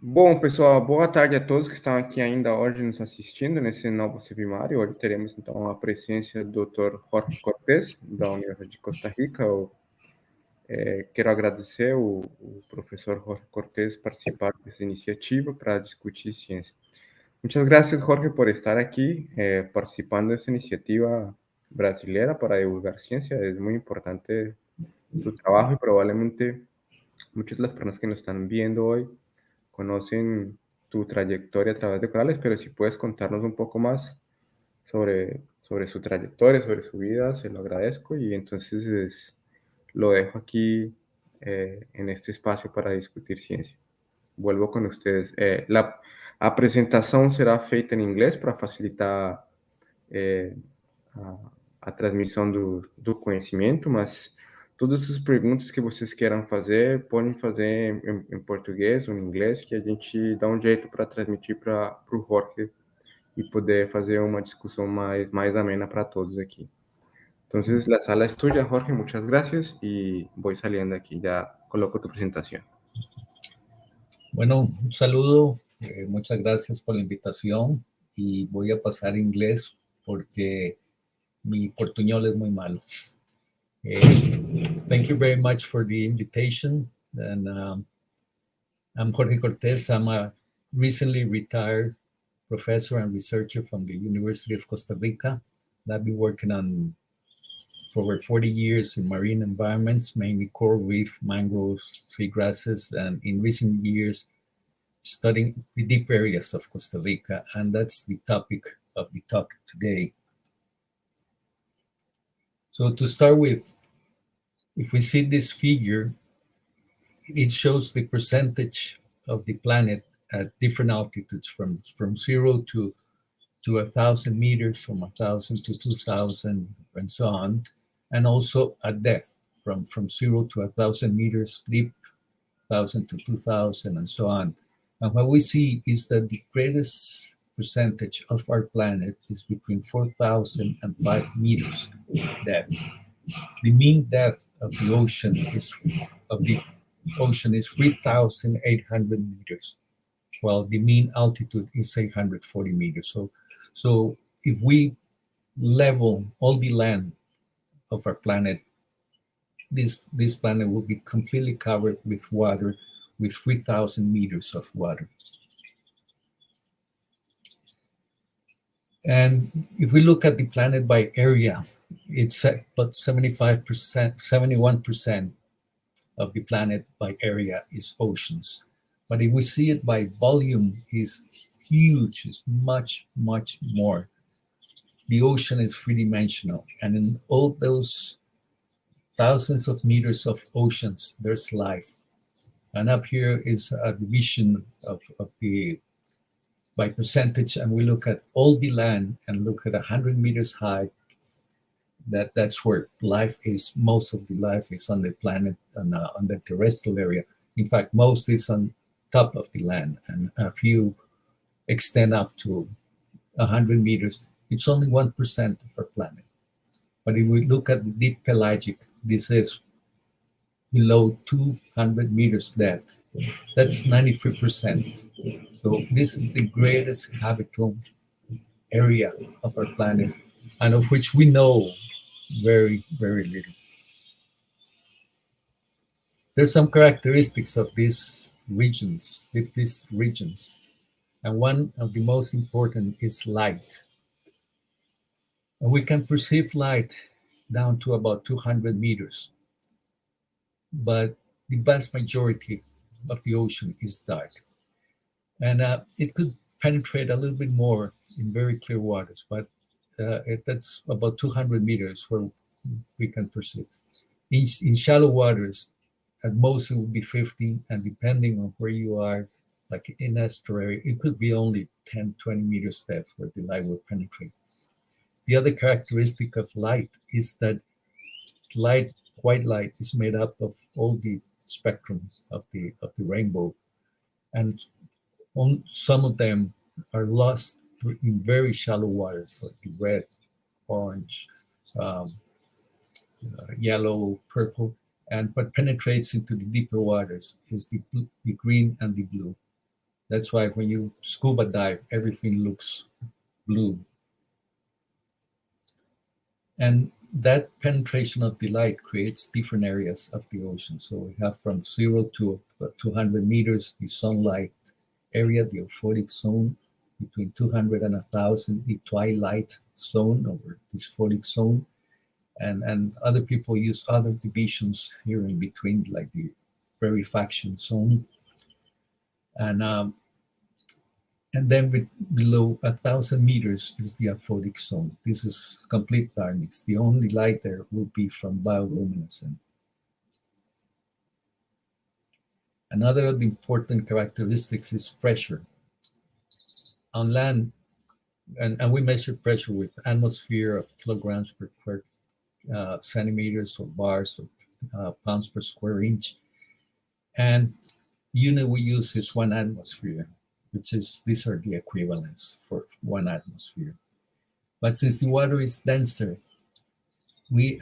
Bom, pessoal, boa tarde a todos que estão aqui ainda hoje nos assistindo nesse novo CEBIMário. Hoje teremos, então, a presença do Dr. Jorge Cortés, da Universidade de Costa Rica. Quero agradecer o professor Jorge Cortés participar dessa iniciativa para discutir ciência. Muchas gracias, Jorge, por estar aquí participando de esta iniciativa brasileira para divulgar ciencia. Es muy importante tu trabajo y probablemente muchas de las personas que nos están viendo hoy conocen tu trayectoria a través de corales, pero si puedes contarnos un poco más sobre su trayectoria, sobre su vida, se lo agradezco y entonces lo dejo aquí en este espacio para discutir ciencia. Vuelvo con ustedes. A presentação será feita em inglês para facilitar a transmissão do conhecimento, mas todas as perguntas que vocês queiram fazer, podem fazer em português ou em inglês, que a gente dá um jeito para transmitir para o Jorge e poder fazer uma discussão mais amena para todos aqui. Entonces, la sala es tuya, Jorge, muchas gracias y voy saliendo aquí, ya coloco tu presentación. Bueno, un saludo, muchas gracias por la invitación y voy a pasar a inglés porque mi portuñol es muy malo. Thank you very much for the invitation. And I'm Jorge Cortés. I'm a recently retired professor and researcher from the University of Costa Rica. I've been working on for over 40 years in marine environments, mainly coral reef, mangroves, seagrasses, and in recent years, studying the deep areas of Costa Rica. And that's the topic of the talk today. So to start with, if we see this figure, it shows the percentage of the planet at different altitudes from 0 to 1,000 meters, from 1,000 to 2,000, and so on, and also at depth from 0 to 1,000 meters deep, 1,000 to 2,000, and so on. And what we see is that the greatest percentage of our planet is between 4,000 and 5 meters depth. The mean depth of the ocean is 3,800 meters, while the mean altitude is 840 meters. So if we level all the land of our planet, this planet will be completely covered with water, with 3,000 meters of water. And if we look at the planet by area, it's about 71% of the planet by area is oceans. But if we see it by volume, is huge, it's much, much more. The ocean is three-dimensional, and in all those thousands of meters of oceans, there's life. And up here is a division of the by percentage, and we look at all the land and look at 100 meters high. That's where life is. Most of the life is on the planet and on the terrestrial area. In fact, most is on top of the land, and a few extend up to 100 meters. It's only 1% of our planet. But if we look at the deep pelagic, this is below 200 meters depth. That's 93%. So this is the greatest habitable area of our planet, and of which we know very, very little. There's some characteristics of these regions, and one of the most important is light. And we can perceive light down to about 200 meters, but the vast majority of the ocean is dark. And it could penetrate a little bit more in very clear waters, but that's about 200 meters where we can perceive. In shallow waters, at most it would be 50, and depending on where you are, like in estuary, it could be only 10, 20 meters depth where the light will penetrate. The other characteristic of light is that white light is made up of all the spectrum of the rainbow, and some of them are lost in very shallow waters, like the red, orange, yellow, purple, and what penetrates into the deeper waters is the green and the blue. That's why when you scuba dive, everything looks blue. And that penetration of the light creates different areas of the ocean. So we have from 0 to 200 meters, the sunlight area, the euphoric zone, between 200 and 1,000, the twilight zone, or dysphoric zone. And other people use other divisions here in between, like the rarefaction zone. And then below 1,000 meters is the aphodic zone. This is complete darkness. The only light there will be from bioluminescence. Another of the important characteristics is pressure. On land, and we measure pressure with atmosphere of kilograms per centimeters or bars or pounds per square inch. And unit we use is 1 atmosphere, which is, these are the equivalents for 1 atmosphere. But since the water is denser, we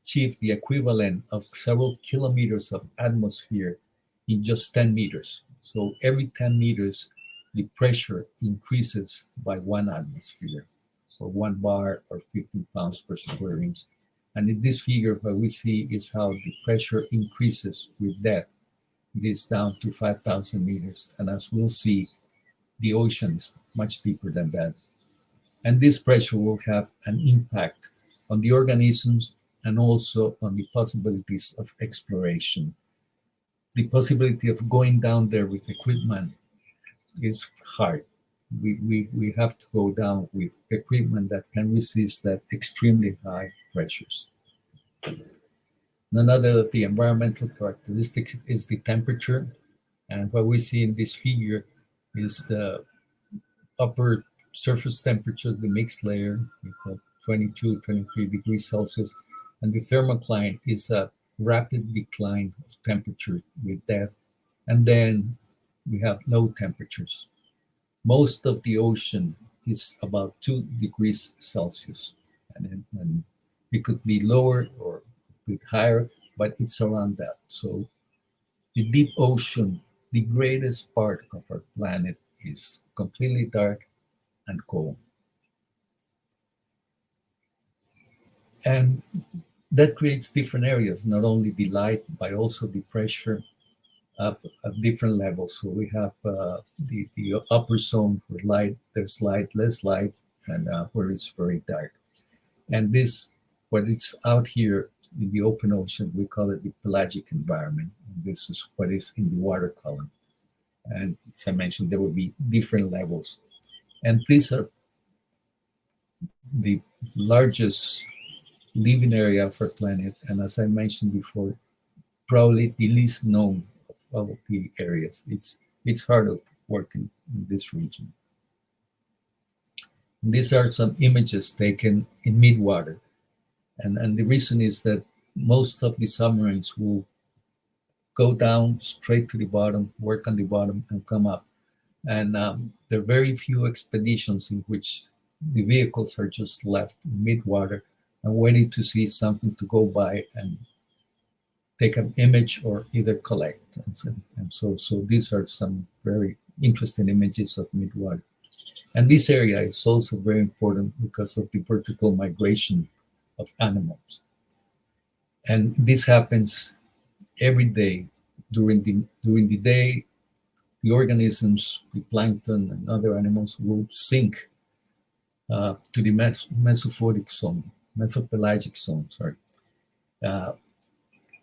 achieve the equivalent of several kilometers of atmosphere in just 10 meters. So every 10 meters, the pressure increases by 1 atmosphere, or 1 bar, or 15 pounds per square inch. And in this figure, what we see is how the pressure increases with depth. It is down to 5,000 meters. And as we'll see, the ocean is much deeper than that. And this pressure will have an impact on the organisms and also on the possibilities of exploration. The possibility of going down there with equipment is hard. We have to go down with equipment that can resist that extremely high pressures. Another of the environmental characteristics is the temperature. And what we see in this figure is the upper surface temperature, the mixed layer, with 22, 23 degrees Celsius. And the thermocline is a rapid decline of temperature with depth. And then we have low temperatures. Most of the ocean is about 2 degrees Celsius. And it could be lower or a bit higher, but it's around that. So the deep ocean, the greatest part of our planet, is completely dark and cold. And that creates different areas, not only the light, but also the pressure of different levels. So we have the upper zone where light, there's light, less light, and where it's very dark. And this, what it's out here in the open ocean, we call it the pelagic environment. And this is what is in the water column. And as I mentioned, there will be different levels. And these are the largest living area of our planet. And as I mentioned before, probably the least known of the areas. It's hard to work in this region. And these are some images taken in midwater. And the reason is that most of the submarines will go down straight to the bottom, work on the bottom, and come up. And there are very few expeditions in which the vehicles are just left in midwater and waiting to see something to go by and take an image or either collect. And so these are some very interesting images of midwater. And this area is also very important because of the vertical migration of animals. And this happens every day. During the day, the organisms, the plankton and other animals will sink to the mesophotic zone, mesopelagic zone,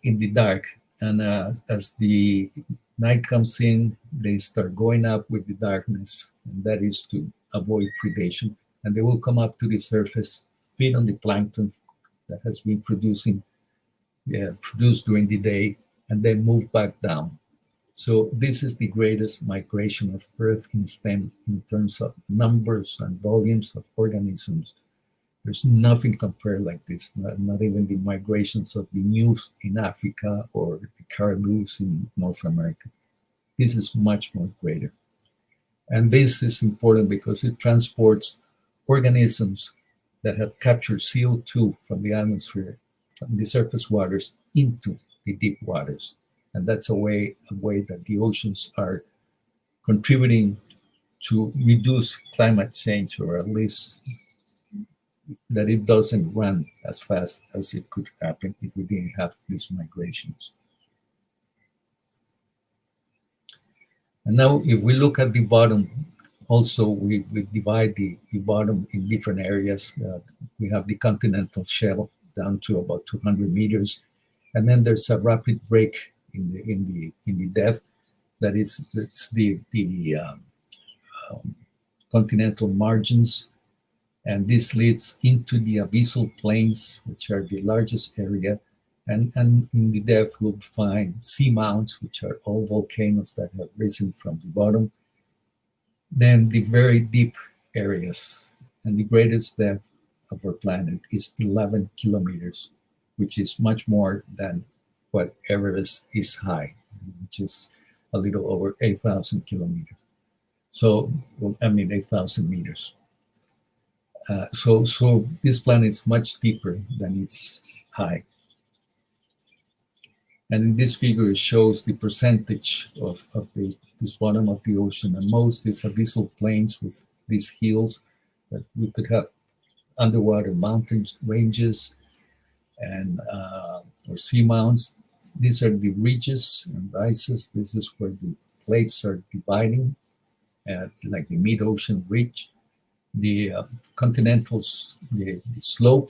in the dark. And as the night comes in, they start going up with the darkness, and that is to avoid predation. And they will come up to the surface, feed on the plankton that has been produced during the day, and then move back down. So this is the greatest migration of Earth in STEM in terms of numbers and volumes of organisms. There's nothing compared like this, not even the migrations of the gnus in Africa or the caribous in North America. This is much more greater. And this is important because it transports organisms that have captured CO2 from the atmosphere, from the surface waters, into the deep waters. And that's a way that the oceans are contributing to reduce climate change, or at least that it doesn't run as fast as it could happen if we didn't have these migrations. And now if we look at the bottom, also we divide the bottom in different areas. We have the continental shelf down to about 200 meters. And then there's a rapid break in the depth. That's the continental margins. And this leads into the abyssal plains, which are the largest area. And in the depth, we'll find seamounts, which are all volcanoes that have risen from the bottom. Then the very deep areas. And the greatest depth of our planet is 11 kilometers, which is much more than what Everest is high, which is a little over 8,000 kilometers. So, I mean, 8,000 meters. So this planet is much deeper than its high. And in this figure, it shows the percentage of this bottom of the ocean, and most is abyssal plains with these hills that we could have underwater mountain ranges and or seamounts. These are the ridges and rises. This is where the plates are dividing, like the mid-ocean ridge. The continentals, the slope,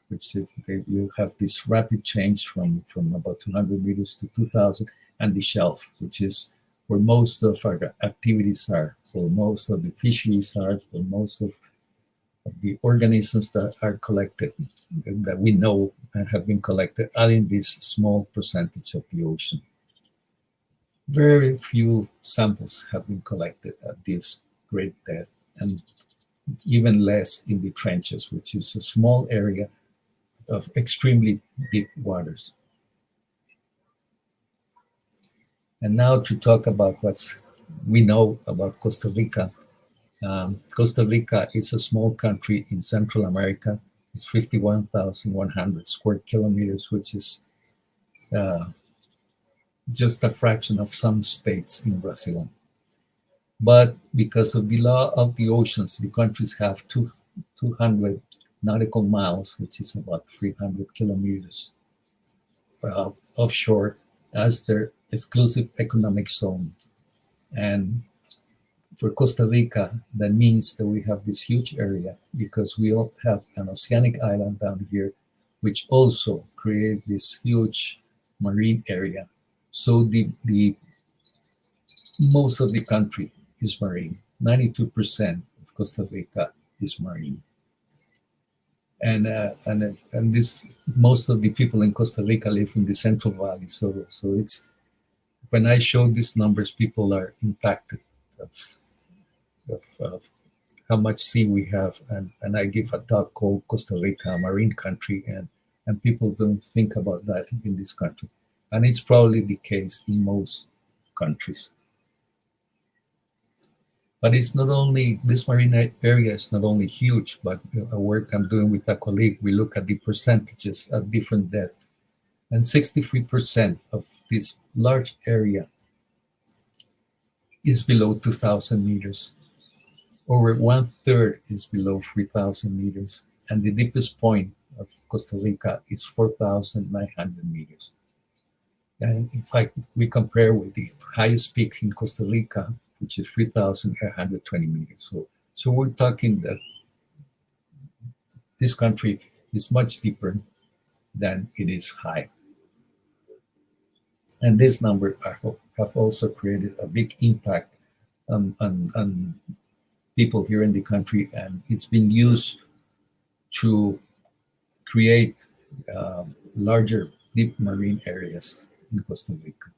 which is you have this rapid change from about 200 meters to 2,000, and the shelf, which is where most of our activities are, where most of the fisheries are, where most of the organisms that are collected, that we know have been collected, are in this small percentage of the ocean. Very few samples have been collected at this great depth, and even less in the trenches, which is a small area of extremely deep waters. And now to talk about what we know about Costa Rica. Costa Rica is a small country in Central America. It's 51,100 square kilometers, which is just a fraction of some states in Brazil. But because of the law of the oceans, the countries have 200 nautical miles, which is about 300 kilometers offshore, as their exclusive economic zone. And for Costa Rica, that means that we have this huge area, because we all have an oceanic island down here, which also creates this huge marine area. So the most of the country is marine. 92% of Costa Rica is marine. And this, most of the people in Costa Rica live in the Central Valley. So it's, when I show these numbers, people are impacted of how much sea we have. And I give a talk called Costa Rica, a marine country, and people don't think about that in this country. And it's probably the case in most countries. But it's not only, this marine area is not only huge, but a work I'm doing with a colleague, we look at the percentages at different depth. And 63% of this large area is below 2,000 meters. Over 1/3 is below 3,000 meters. And the deepest point of Costa Rica is 4,900 meters. And in fact, we compare with the highest peak in Costa Rica, which is 3,820 meters. So we're talking that this country is much deeper than it is high. And this number have also created a big impact on people here in the country, and it's been used to create larger deep marine areas in Costa Rica.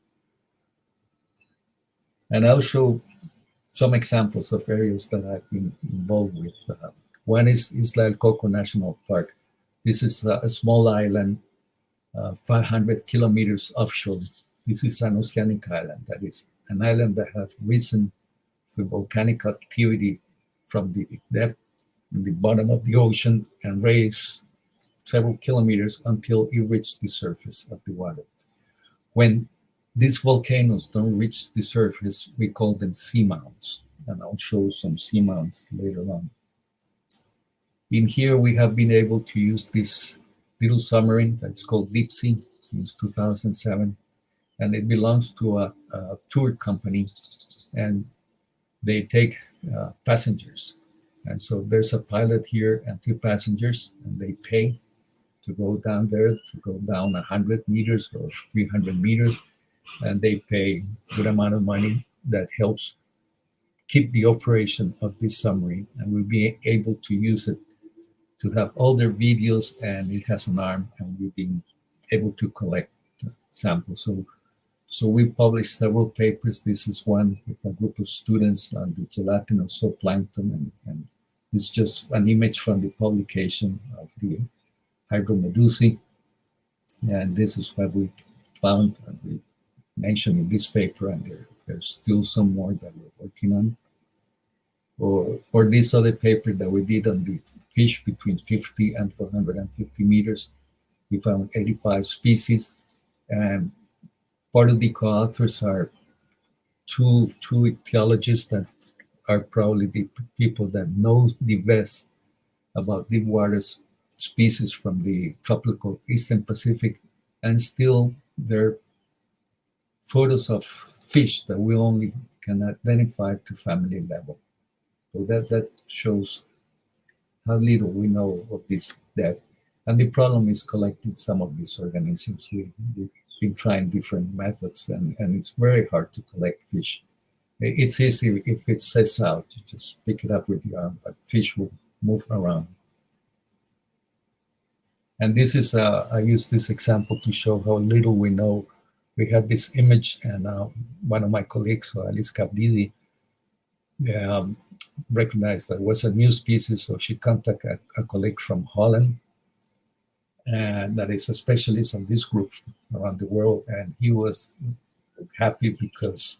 And I'll show some examples of areas that I've been involved with. One is Isla del Coco National Park. This is a small island, 500 kilometers offshore. This is an oceanic island. That is an island that has risen through volcanic activity from the depth in the bottom of the ocean and raised several kilometers until it reached the surface of the water. When these volcanoes don't reach the surface, we call them seamounts. And I'll show some seamounts later on. In here, we have been able to use this little submarine that's called Deep Sea since 2007. And it belongs to a tour company, and they take passengers. And so there's a pilot here and 2 passengers, and they pay to go down there, to go down 100 meters or 300 meters, and they pay a good amount of money that helps keep the operation of this submarine, and we'll be able to use it to have all their videos, and it has an arm, and we've been able to collect samples. So we published several papers. This is one with a group of students on the gelatinous zooplankton, and it's just an image from the publication of the hydromedusae. And this is what we found, and we mentioned in this paper, and there's still some more that we're working on. Or this other paper that we did on the fish between 50 and 450 meters. We found 85 species, and part of the co-authors are two ecologists that are probably the people that know the best about deep water species from the tropical Eastern Pacific, and still there are photos of fish that we only can identify to family level. So that shows how little we know of this depth. And the problem is collecting some of these organisms. We've been trying different methods, and it's very hard to collect fish. It's easy if it sets out, you just pick it up with your arm, but fish will move around. And this is, I use this example to show how little we know. We had this image, and one of my colleagues, Alice Cabridi, recognized that it was a new species, so she contacted a colleague from Holland, and that is a specialist on this group around the world, and he was happy because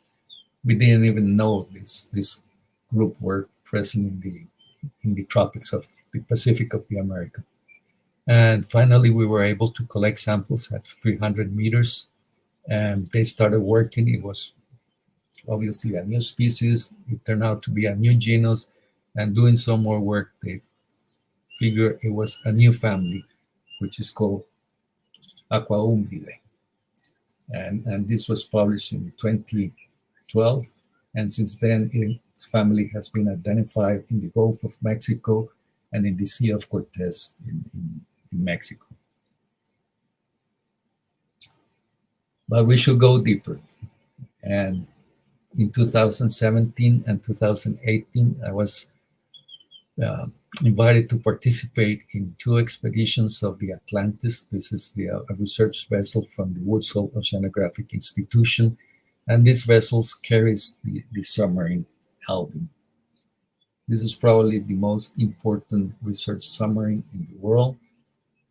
we didn't even know this group were present in the tropics of the Pacific of the America. And finally, we were able to collect samples at 300 meters, and they started working. It was obviously a new species. It turned out to be a new genus, and doing some more work, they figured it was a new family, which is called Aquaumbridae. And this was published in 2012. And since then, its family has been identified in the Gulf of Mexico and in the Sea of Cortés in Mexico. But we should go deeper. And in 2017 and 2018, I was invited to participate in 2 expeditions of the Atlantis. This is a research vessel from the Woods Hole Oceanographic Institution, and this vessel carries the submarine Alvin. This is probably the most important research submarine in the world,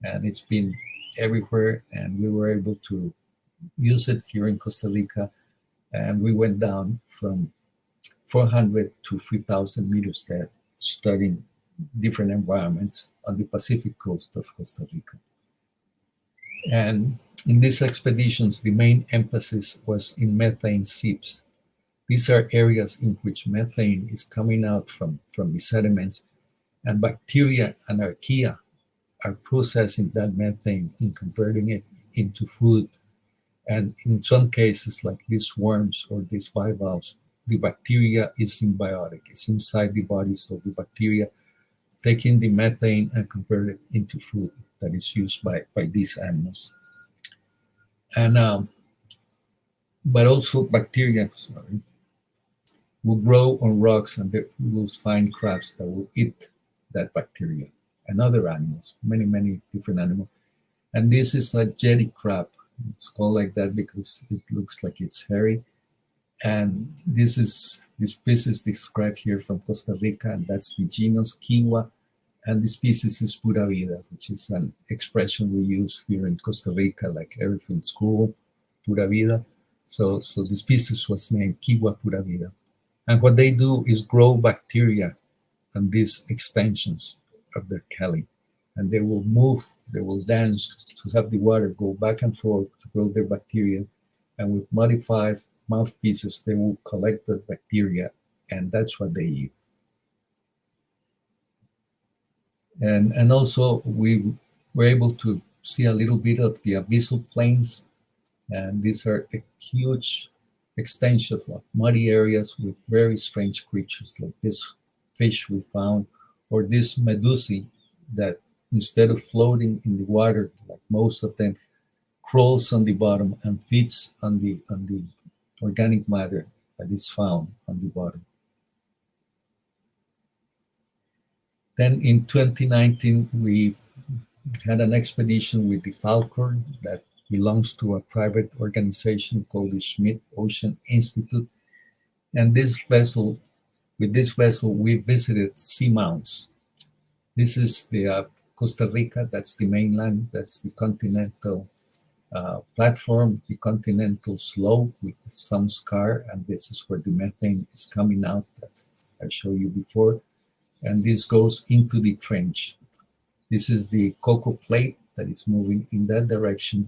and it's been everywhere, and we were able to use it here in Costa Rica, and we went down from 400 to 3,000 meters depth, studying different environments on the Pacific coast of Costa Rica. And in these expeditions, the main emphasis was in methane seeps. These are areas in which methane is coming out from the sediments, and bacteria and archaea are processing that methane and converting it into food. And in some cases, like these worms or these bivalves, the bacteria is symbiotic. It's inside the bodies of the bacteria, taking the methane and convert it into food that is used by these animals. And but also bacteria will grow on rocks, and we will find crabs that will eat that bacteria, and other animals, many different animals. And this is a jetty crab. It's called like that because it looks like it's hairy. And this species described here from Costa Rica, and that's the genus Kiwa. And the species is pura vida, which is an expression we use here in Costa Rica, like everything's cool, pura vida. So the species was named Kiwa pura vida. And what they do is grow bacteria on these extensions of their kelly. And they will move, they will dance to have the water go back and forth to grow their bacteria. and with modified mouthpieces, they will collect the bacteria, and that's what they eat. And also, we were able to see a little bit of the abyssal plains, and these are a huge extension of muddy areas with very strange creatures like this fish we found, or this medusae that instead of floating in the water, like most of them, crawls on the bottom and feeds on the organic matter that is found on the bottom. Then in 2019, we had an expedition with the Falcon that belongs to a private organization called the Schmidt Ocean Institute. And with this vessel, we visited seamounts. This is the Costa Rica, that's the mainland, that's the continental platform, the continental slope with some scar, and this is where the methane is coming out that I showed you before. And this goes into the trench. This is the Coco plate that is moving in that direction,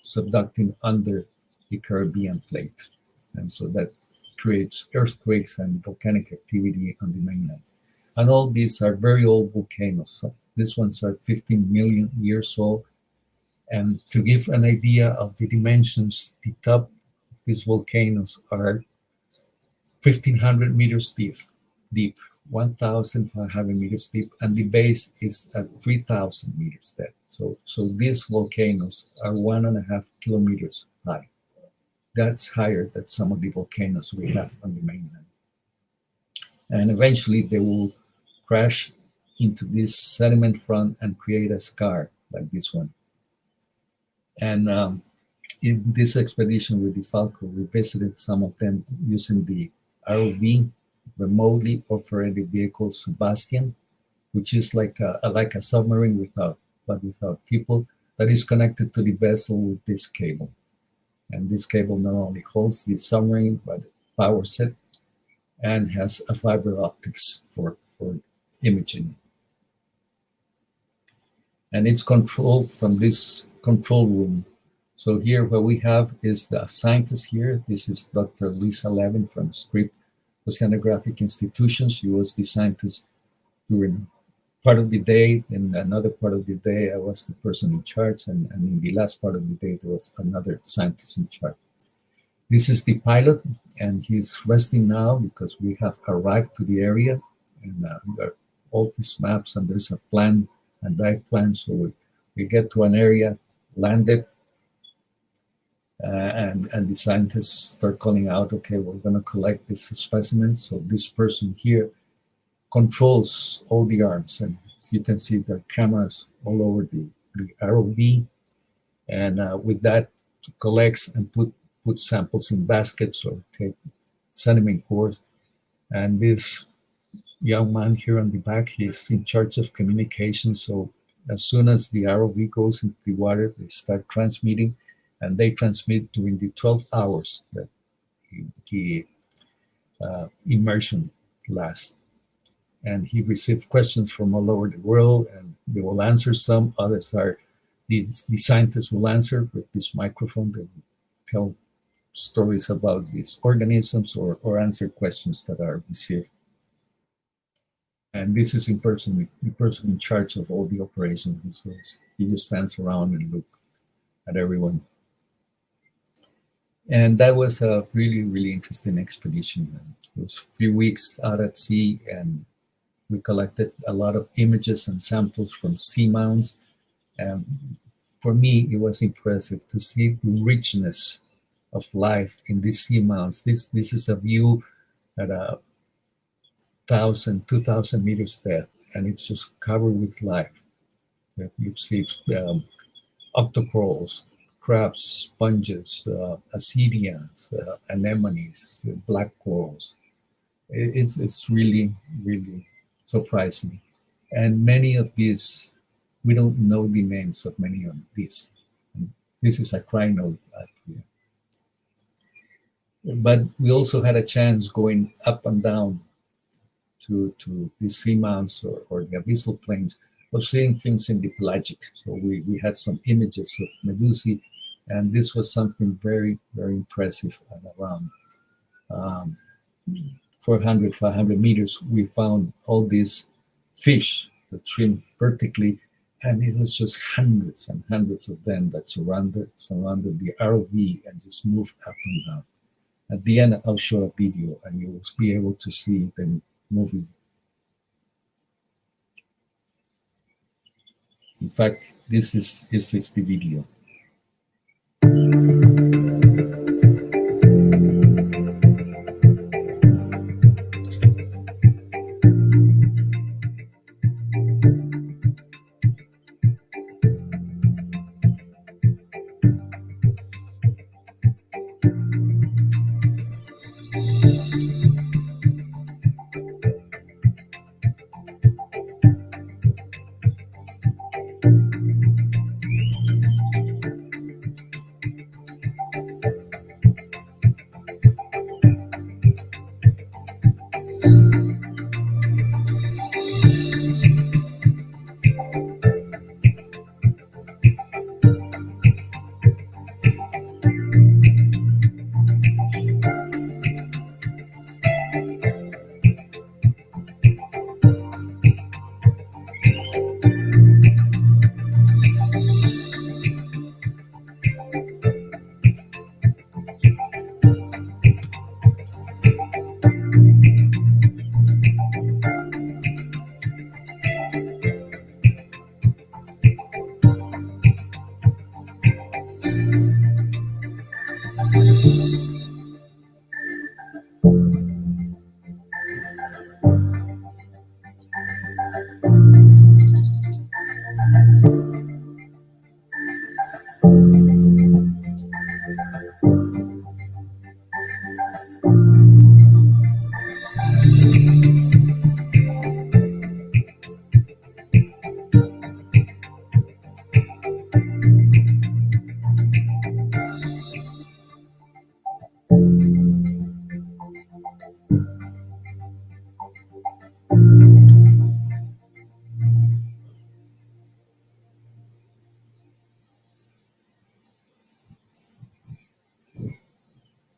subducting under the Caribbean plate. And so that creates earthquakes and volcanic activity on the mainland. And all these are very old volcanoes. So these ones are 15 million years old. And to give an idea of the dimensions, the top of these volcanoes are 1,500 meters deep, 1,500 meters deep, and the base is at 3,000 meters depth. So these volcanoes are 1.5 kilometers high. That's higher than some of the volcanoes we have on the mainland. And eventually they will crash into this sediment front and create a scar like this one. And in this expedition with the Falco, we visited some of them using the ROV, remotely operated vehicle Sebastian, which is like a submarine without people, that is connected to the vessel with this cable. And this cable not only holds the submarine, but powers it and has a fiber optics for imaging. And it's controlled from this control room. So here what we have is the scientist here. This is Dr. Lisa Levin from Scripps Oceanographic Institution. She was the scientist during part of the day. In another part of the day, I was the person in charge. And in the last part of the day, there was another scientist in charge. This is the pilot, and he's resting now because we have arrived to the area. And there are all these maps, and there's a plan, a dive plan. So we get to an area, landed, and the scientists start calling out, okay, we're going to collect this specimen. So this person here controls all the arms, and as you can see, there are cameras all over the ROV, and with that collects and put samples in baskets or take sediment cores. And this young man here on the back, he's in charge of communication. So as soon as the ROV goes into the water, they start transmitting, and they transmit during the 12 hours that the immersion lasts. And he received questions from all over the world, and they will answer some. Others are, the scientists will answer with this microphone. They will tell stories about these organisms or answer questions that are received. And this is the person in charge of all the operations. He just stands around and looks at everyone. And that was a really, really interesting expedition. It was 3 weeks out at sea, and we collected a lot of images and samples from seamounts. And for me, it was impressive to see the richness of life in these seamounts. This is a view at 1,000, 2,000 meters depth, and it's just covered with life. You see octocorals, crabs, sponges, ascidians, anemones, black corals. It's really, really surprising. And many of these, we don't know the names of many of these. This is a crinoid up here. But we also had a chance going up and down to the seamounts or the abyssal plains of seeing things in the pelagic. So we had some images of medusae And this was something very, very impressive. At around 400, 500 meters, we found all these fish that swim vertically, and it was just hundreds and hundreds of them that surrounded the ROV and just moved up and down. At the end, I'll show a video, and you will be able to see them moving. In fact, this is the video.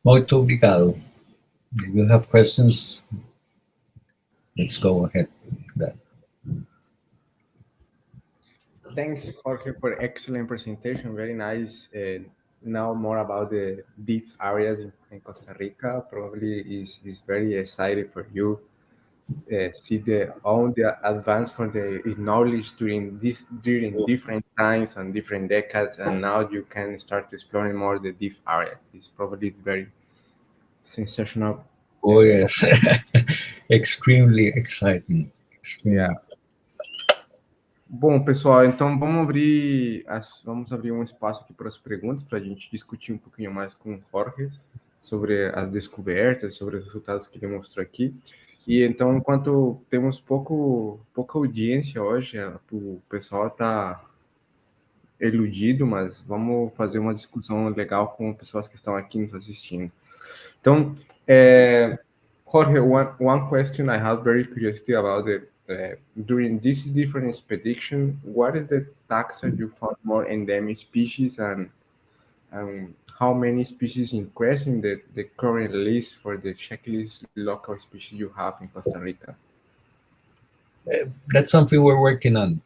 Muito obrigado. If you have questions, let's go ahead. Thanks, Jorge, for excellent presentation. Very nice. Now more about the deep areas in Costa Rica. Probably is very excited for you. See all the advance for the knowledge during different times and different decades, and now you can start exploring more the deep areas. It's probably very sensational. Oh yes, extremely exciting. Extremely. Yeah. Bom, pessoal, então vamos abrir um espaço aqui para as perguntas, para a gente discutir um pouquinho mais com o Jorge sobre as descobertas, sobre os resultados que ele mostrou aqui. E então, enquanto temos pouca audiência hoje, o pessoal está eludido, mas vamos fazer uma discussão legal com pessoas que estão aqui nos assistindo. Então, Jorge, one question I have very curiosity about during this different expedition, what is the taxa you found more endemic species, and how many species increase in the current list for the checklist local species you have in Costa Rica? That's something we're working on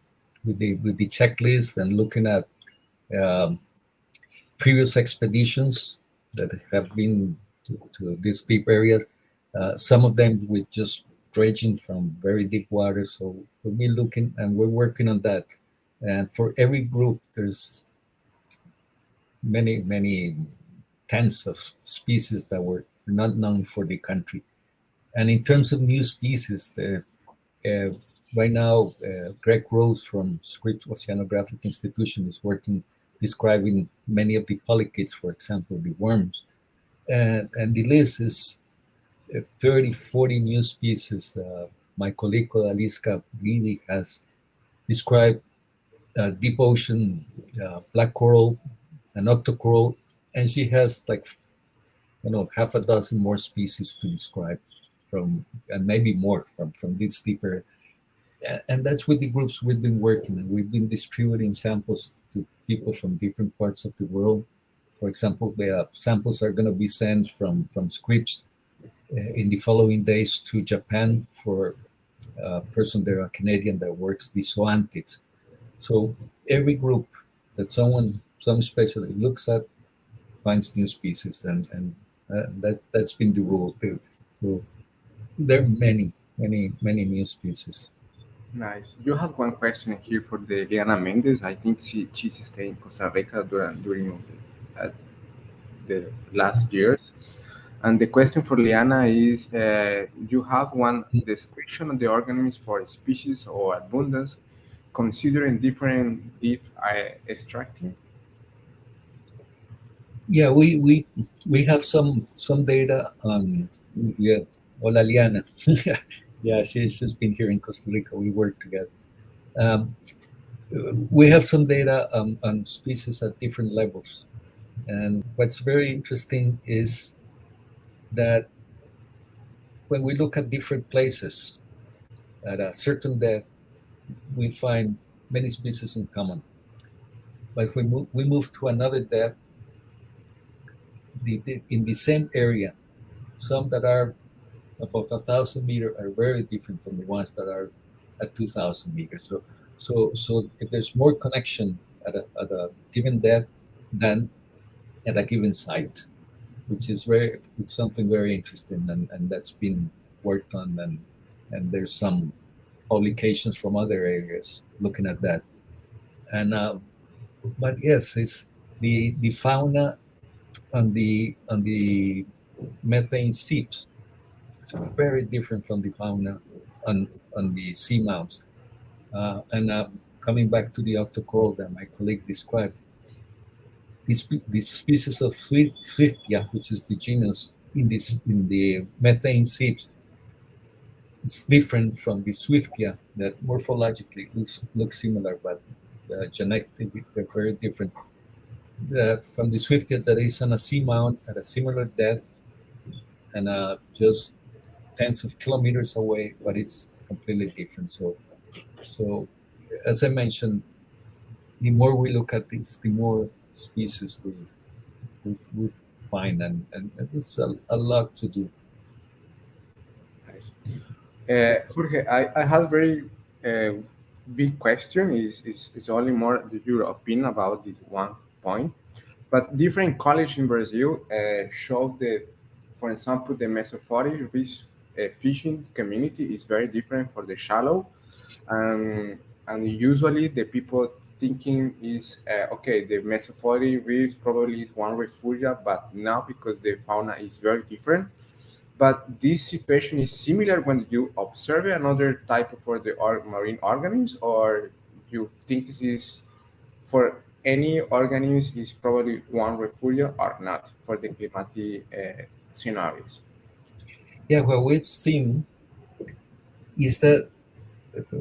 with the checklist and looking at previous expeditions that have been to these deep areas. Some of them with just dredging from very deep water. So we'll be looking, and we're working on that. And for every group, there's many tens of species that were not known for the country. And in terms of new species, right now, Greg Rose from Scripps Oceanographic Institution is working, describing many of the polychaetes, for example, the worms. And the list is 30, 40 new species. My colleague Aliska Lidi has described deep ocean black coral and octocoral, and she has half a dozen more species to describe from, and maybe more from this deeper. And that's with the groups we've been working, and we've been distributing samples to people from different parts of the world. For example, the samples are going to be sent from Scripps in the following days to Japan for a person there, a Canadian that works the zoantids. So every group that some specialist looks at finds new species, and that's been the rule too. So there are many new species. Nice. You have one question here for the Liana Mendes. I think she's staying in Costa Rica during the last years. And the question for Liana is, you have one description of the organisms for species or abundance, considering different deep extracting? Yeah, we have some data on, yeah. Hola, Liana. Yeah, she's been here in Costa Rica. We work together. Um, we have some data on species at different levels, and what's very interesting is that when we look at different places at a certain depth, we find many species in common. But when we move to another depth, in the same area, some that are above 1,000 meters are very different from the ones that are at 2,000 meters. So there's more connection at a given depth than at a given site, which is it's something very interesting, and that's been worked on, and there's some publications from other areas looking at that. And but yes, it's the fauna on the methane seeps. It's very different from the fauna on the seamounts. And coming back to the octocoral that my colleague described, the species of Swiftia, which is the genus in the methane seeps, it's different from the Swiftia that morphologically looks similar, but genetically they're very different. From the Swiftia that is on a seamount at a similar depth and just tens of kilometers away, but it's completely different. So as I mentioned, the more we look at this, the more species we find, and there's a lot to do. Nice. Jorge, I have a very big question. Is only more your opinion about this one point. But different colleges in Brazil show that, for example, the Mesophotic fish, fishing community is very different for the shallow. And usually the people thinking is, okay, the Mesophotic reefs probably is one refugia, but now because the fauna is very different. But this situation is similar when you observe another type of for the marine organisms, or you think this is for any organism is probably one refugia or not for the climatic scenarios. Yeah, what we've seen is that,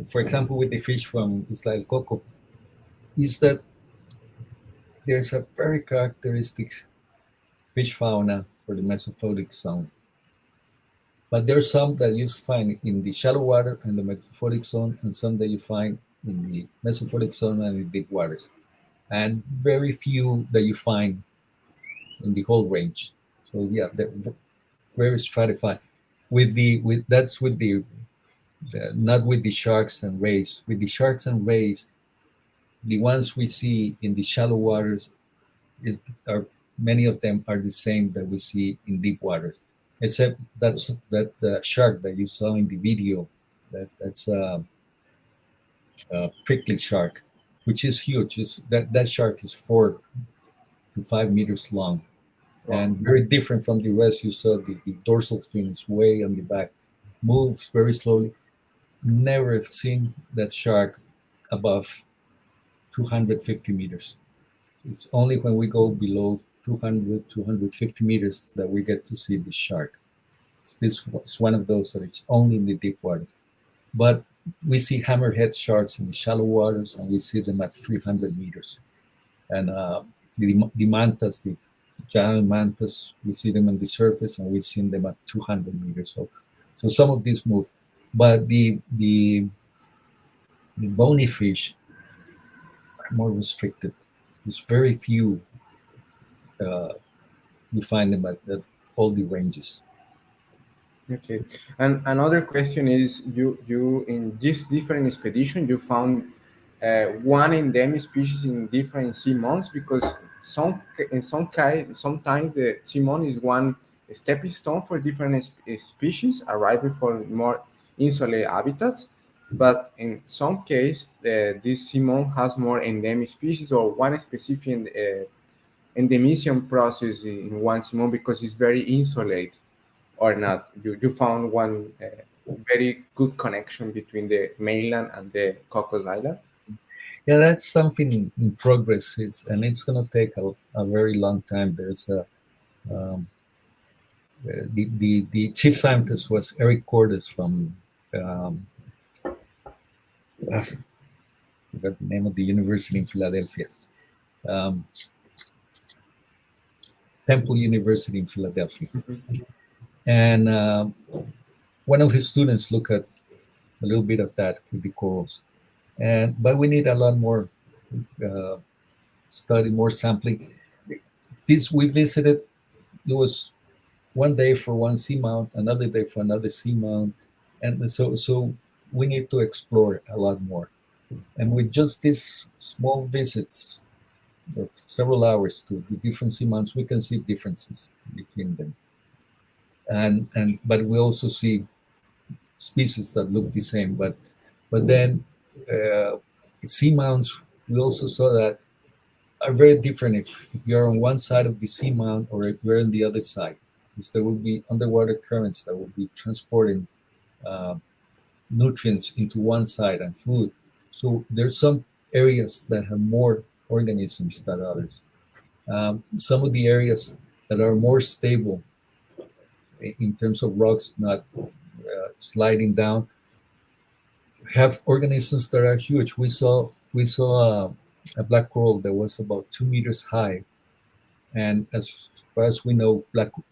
for example, with the fish from Isla Coco, is that there's a very characteristic fish fauna for the Mesophotic zone. But there's some that you find in the shallow water and the Mesophotic zone, and some that you find in the Mesophotic zone and the deep waters, and very few that you find in the whole range. So yeah, they're very stratified. That's with the not with the sharks and rays. With the sharks and rays, the ones we see in the shallow waters are many of them are the same that we see in deep waters, except that the shark that you saw in the video, that's a prickly shark, which is huge. That shark is 4 to 5 meters long, and very different from the rest. You saw the dorsal fin is way on the back, moves very slowly. Never have seen that shark above 250 meters. It's only when we go below 200, 250 meters that we get to see the shark. This was one of those that it's only in the deep waters. But we see hammerhead sharks in the shallow waters, and we see them at 300 meters. And the mantas, the giant mantas, we see them on the surface, and we've seen them at 200 meters. So some of these move. But the bony fish are more restricted. There's very few you find them at all the ranges. Okay. And another question is, you in this different expedition, you found one endemic species in different seamounts, because sometimes the seamount is one stepping stone for different species arriving for more insular habitats. But in some case, this seamount has more endemic species or one specific endemiciation process in one seamount because it's very insulated or not. You found one very good connection between the mainland and the Cocos Island. Yeah, that's something in progress. It's going to take a very long time. There's um, the chief scientist was Eric Cortés from I forgot the name of the university in Philadelphia, um, Temple University in Philadelphia, Mhm. and one of his students looked at a little bit of that with the corals, but we need a lot more uh, study, more sampling. This we visited. It was one day for one seamount, another day for another seamount, and so we need to explore a lot more. And with just these small visits of several hours to the different seamounts, we can see differences between them. And but we also see species that look the same. But then seamounts, we also saw that are very different if you're on one side of the seamount or if you're on the other side. Because there will be underwater currents that will be transporting uh, nutrients into one side and food. So there's some areas that have more organisms than others. Some of the areas that are more stable in terms of rocks not sliding down have organisms that are huge. We saw a black coral that was about 2 meters high, and as far as we know,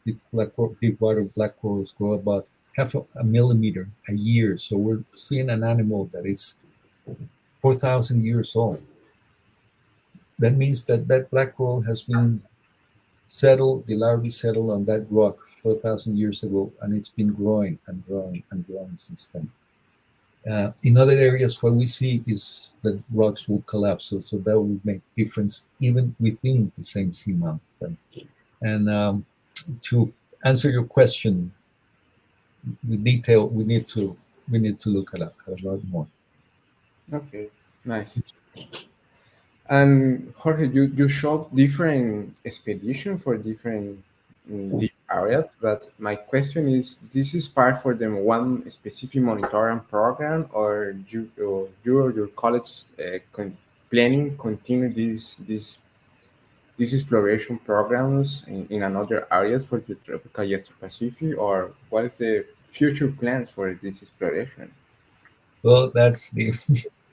deep water black corals grow about half a millimeter a year. So we're seeing an animal that is 4,000 years old. That means that that black coral has been settled, the larvae settled on that rock 4,000 years ago, and it's been growing and growing and growing since then. In other areas, what we see is that rocks will collapse, so that will make difference even within the same seamount. And to answer your question with detail, we need to look at a lot more. Okay, nice. And Jorge, you showed different expedition for different deep areas, but my question is, this is part for them one specific monitoring program, or you or your college planning continue these exploration programs in another areas for the tropical Eastern Pacific, or what is the future plans for this exploration? Well, that's the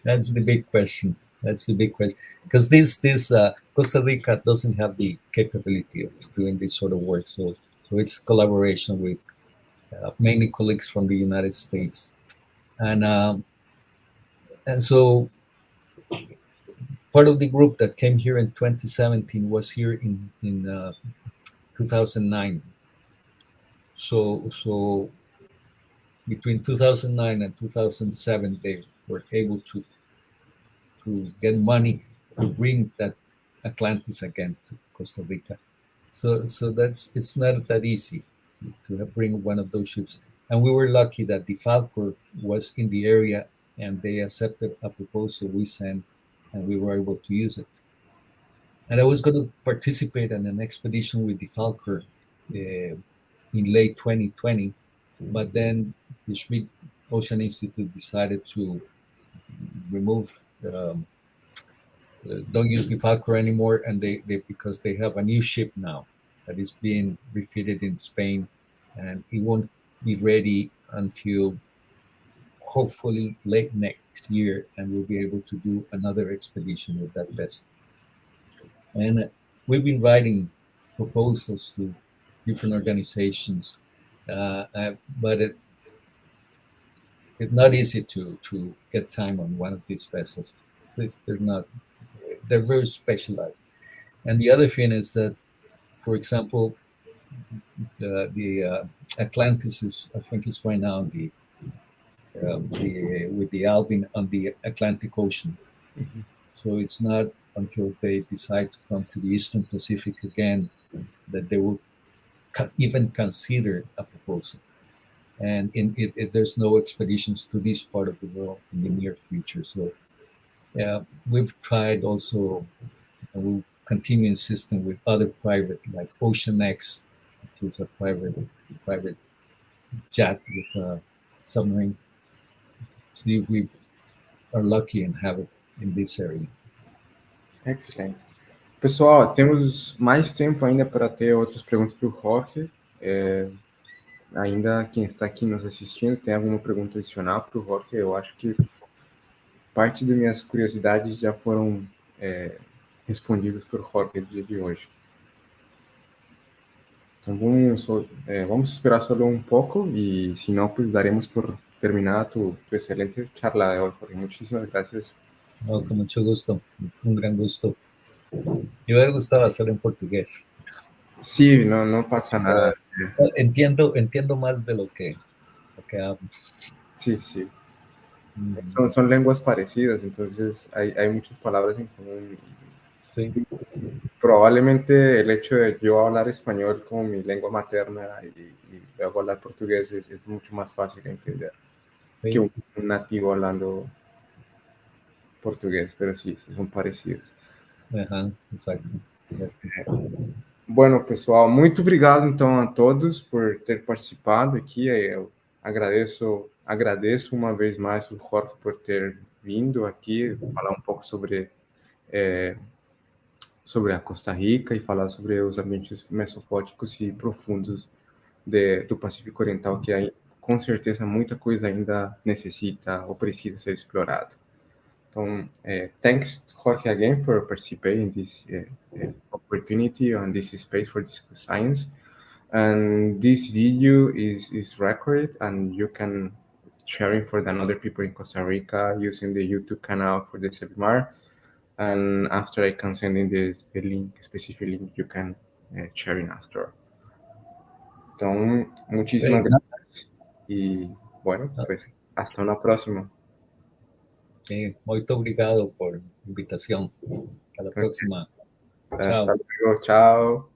that's the big question. That's the big question because this Costa Rica doesn't have the capability of doing this sort of work. So it's collaboration with mainly colleagues from the United States, and um, and so part of the group that came here in 2017 was here in 2009. So between 2009 and 2007, they were able to get money to bring that Atlantis again to Costa Rica. So that's it's not that easy to bring one of those ships. And we were lucky that the Falcor was in the area and they accepted a proposal we sent and we were able to use it. And I was going to participate in an expedition with the Falcor in late 2020, but then the Schmidt Ocean Institute decided to remove don't use the Falcor anymore, and they because they have a new ship now that is being refitted in Spain, and it won't be ready until hopefully late next year, and we'll be able to do another expedition with that vessel. And we've been writing proposals to different organizations, but it's not easy to get time on one of these vessels because they're not they're very specialized. And the other thing is that For example, the Atlantis is, I think, is right now with the Alvin on the Atlantic Ocean. Mhm. So it's not until they decide to come to the Eastern Pacific again that they will even consider a proposal. And there's no expeditions to this part of the world in the near future. So yeah, we've tried also, and we'll continue insisting with other private, like oceanic, which is a private jet with a submarine. See if we are lucky and have it in this area. Excelente. Pessoal, temos mais tempo ainda para ter outras perguntas para o Jorge. Ainda quem está aqui nos assistindo tem alguma pergunta adicional para o Jorge? Eu acho que parte das minhas curiosidades já foram respondidas por Jorge no dia de hoje. Então vamos esperar solo un poco y si no, pues daremos por terminada tu excelente charla de hoy, Jorge. Muchísimas gracias. No, con mucho gusto, un gran gusto. Me hubiera gustado hacerlo en portugués. Sí, no pasa nada. Entiendo más de lo que hablo. Sí. Son lenguas parecidas, entonces hay muchas palabras en común. Sí. Probablemente el hecho de yo hablar español como mi lengua materna y luego hablar portugués es mucho más fácil de entender que un nativo hablando português, pero sí, são parecidas. Exacto. Bueno, pessoal, muito obrigado então a todos por ter participado aqui. Eu agradeço uma vez mais o Jorge por ter vindo aqui falar um pouco sobre a Costa Rica e falar sobre os ambientes mesofóticos e profundos do Pacífico Oriental, que aí, com certeza muita coisa ainda necessita ou precisa ser explorado. Então, thanks, Jorge, again for participating in this opportunity on this space for discuss science. And this video is recorded, and you can share it for the other people in Costa Rica using the YouTube channel for the CEBIMário. And after I can send in the link, specific link, you can share in after. Então, muchísimas gracias. Y bueno, pues hasta una próxima. Sí, muito obrigado por la invitación. Hasta la próxima. Hasta luego, chao.